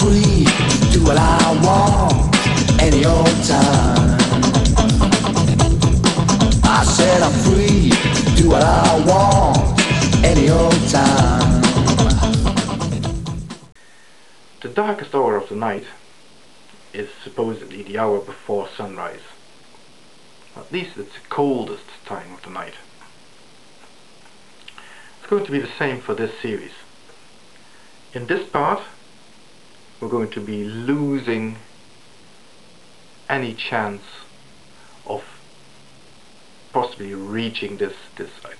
free, do what I want, any old time. I said I'm free, do what I want, any old time. The darkest hour of the night is supposedly the hour before sunrise. At least it's the coldest time of the night. It's going to be the same for this series. In this part, we're going to be losing any chance of possibly reaching this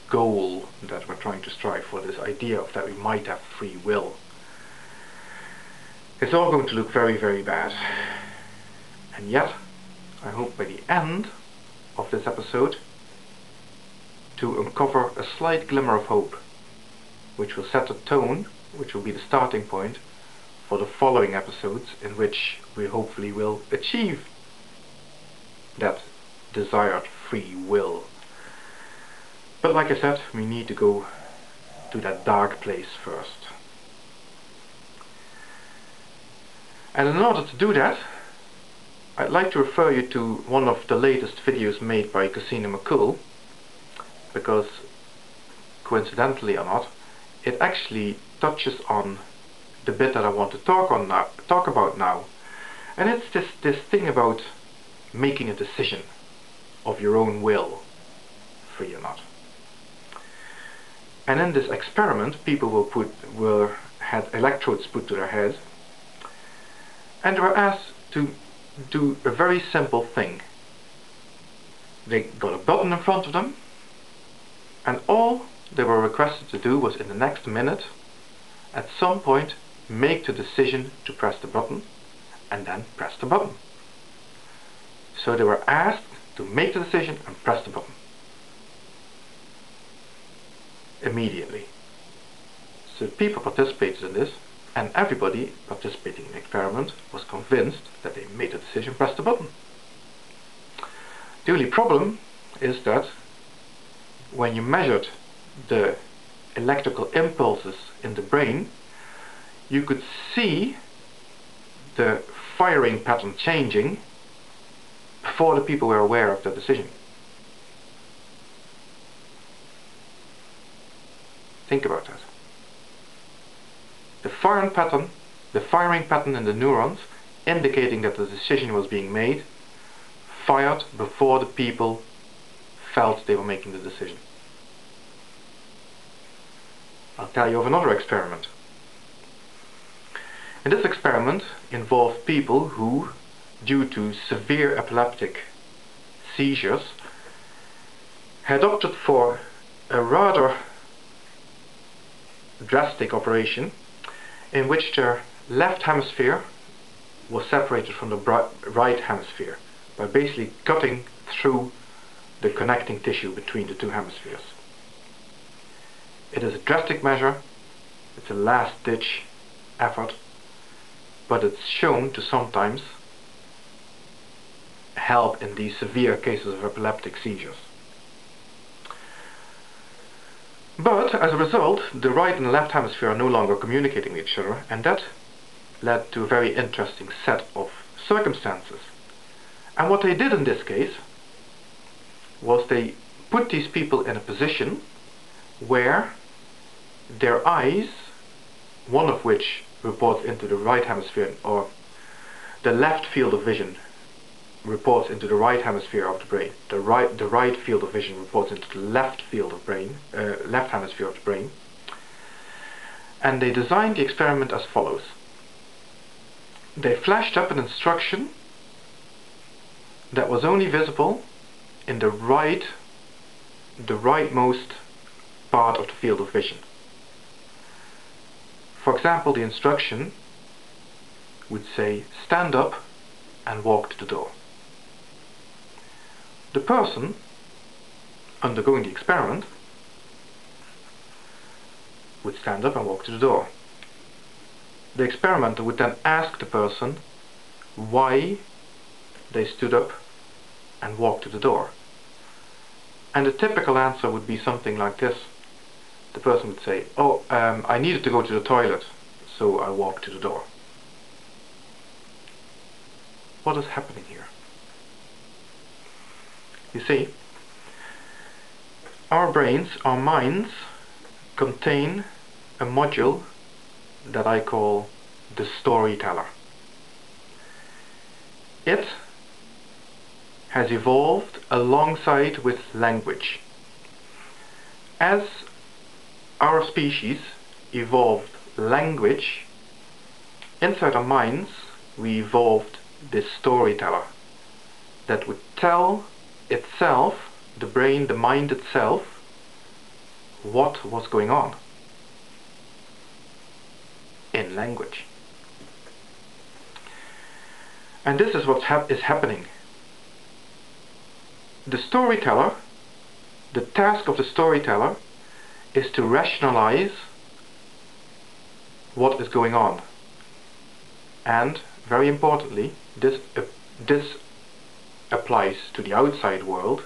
goal that we're trying to strive for, this idea of that we might have free will. It's all going to look very, very bad. And yet, I hope by the end of this episode to uncover a slight glimmer of hope, which will set the tone, which will be the starting point for the following episodes, in which we hopefully will achieve that desired free will. But like I said, we need to go to that dark place first. And in order to do that, I'd like to refer you to one of the latest videos made by Christina McCool, because coincidentally or not, it actually touches on the bit that I want to talk about now. And it's this thing about making a decision of your own will, free or not. And in this experiment, people had electrodes put to their heads, and they were asked to do a very simple thing. They got a button in front of them, and all they were requested to do was, in the next minute, at some point, make the decision to press the button, and then press the button. So they were asked to make the decision and press the button immediately. So people participated in this, and everybody participating in the experiment was convinced that they made the decision, press the button. The only problem is that when you measured the electrical impulses in the brain, you could see the firing pattern changing before the people were aware of the decision. Think about that. The firing pattern in the neurons, indicating that the decision was being made, fired before the people felt they were making the decision. I'll tell you of another experiment. And this experiment involved people who, due to severe epileptic seizures, had opted for a rather drastic operation in which their left hemisphere was separated from the right hemisphere by basically cutting through the connecting tissue between the two hemispheres. It is a drastic measure, it's a last-ditch effort, but it's shown to sometimes help in these severe cases of epileptic seizures. But as a result, the right and left hemisphere are no longer communicating with each other, and that led to a very interesting set of circumstances. And what they did in this case was they put these people in a position where their eyes, one of which reports into the right hemisphere, or the left field of vision reports into the right hemisphere of the brain. The right field of vision reports into the left field of brain, left hemisphere of the brain. And they designed the experiment as follows. They flashed up an instruction that was only visible in the rightmost part of the field of vision. For example, the instruction would say, stand up and walk to the door. The person undergoing the experiment would stand up and walk to the door. The experimenter would then ask the person why they stood up and walked to the door. And the typical answer would be something like this. The person would say, I needed to go to the toilet, so I walked to the door. what is happening here? You see, our brains, our minds, contain a module that I call the Storyteller. It has evolved alongside with language. As our species evolved language, inside our minds we evolved this Storyteller that would tell itself, the brain, the mind itself, what was going on in language. And this is what is happening. The storyteller, the task of the storyteller is to rationalize what is going on. And very importantly, this applies to the outside world.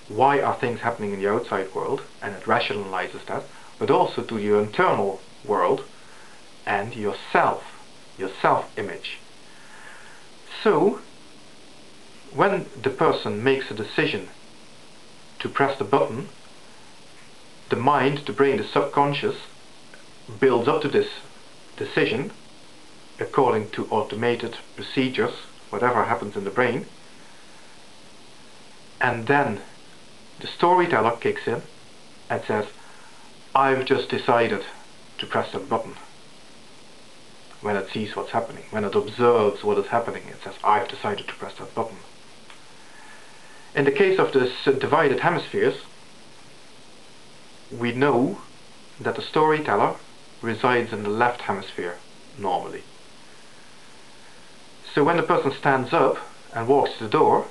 Why are things happening in the outside world? And it rationalizes that, but also to your internal world and yourself, your self-image. So, when the person makes a decision to press the button, the mind, the brain, the subconscious builds up to this decision according to automated procedures, whatever happens in the brain, and then the storyteller kicks in and says, I've just decided to press that button. When it sees what's happening, when it observes what is happening, it says, I've decided to press that button. In the case of this divided hemispheres, we know that the storyteller resides in the left hemisphere normally. So when the person stands up and walks to the door,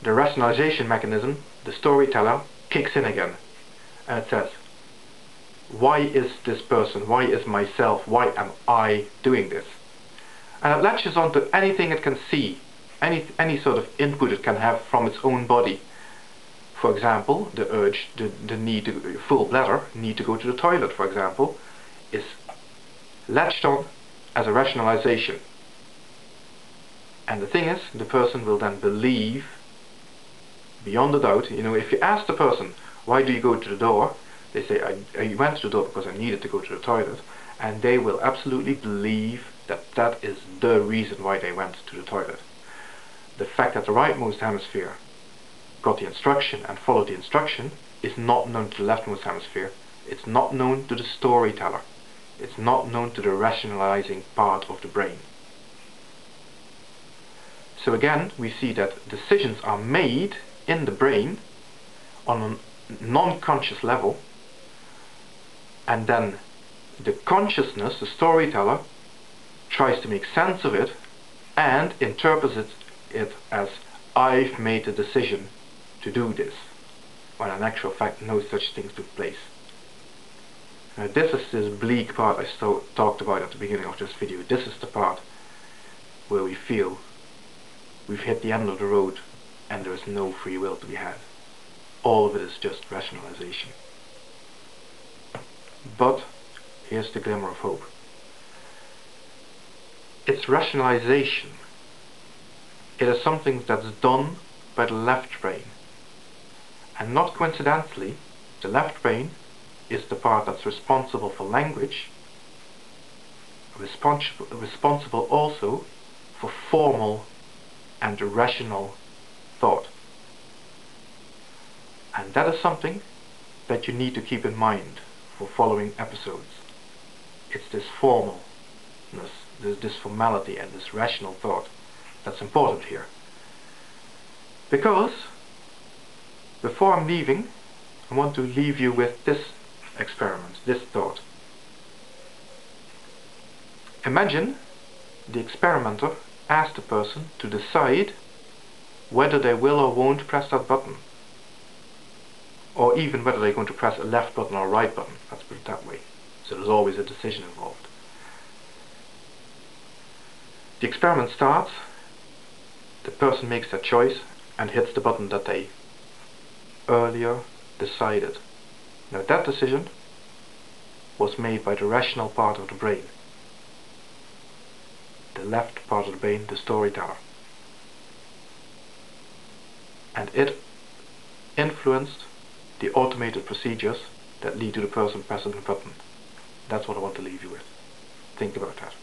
the rationalization mechanism, the storyteller, kicks in again, and it says, why is this person, why is myself, why am I doing this? And it latches onto anything it can see, any sort of input it can have from its own body. For example, the urge, the need to, full bladder, need to go to the toilet, for example, is latched on as a rationalization. And the thing is, the person will then believe, beyond a doubt, you know, if you ask the person, why do you go to the door? They say, I went to the door because I needed to go to the toilet, and they will absolutely believe that that is the reason why they went to the toilet. The fact that the rightmost hemisphere got the instruction and followed the instruction is not known to the leftmost hemisphere. It's not known to the storyteller. It's not known to the rationalizing part of the brain. So again, we see that decisions are made in the brain on a non-conscious level, and then the consciousness, the storyteller, tries to make sense of it and interprets it as, I've made a decision to do this, when in actual fact no such things took place. Now this is this bleak part I talked about at the beginning of this video. This is the part where we feel we've hit the end of the road and there is no free will to be had. All of it is just rationalization. But here's the glimmer of hope. It's rationalization. It is something that's done by the left brain. And not coincidentally, the left brain is the part that's responsible for language, responsible also for formal and rational thought. And that is something that you need to keep in mind for following episodes. It's this formalness, this formality and this rational thought that's important here. Because before I'm leaving, I want to leave you with this experiment, this thought. Imagine the experimenter asked the person to decide whether they will or won't press that button, or even whether they're going to press a left button or a right button. Let's put it that way. So there's always a decision involved. The experiment starts, the person makes their choice and hits the button that they earlier decided. Now that decision was made by the rational part of the brain, the left part of the brain, the storyteller. and it influenced the automated procedures that lead to the person pressing the button. That's what I want to leave you with. Think about that.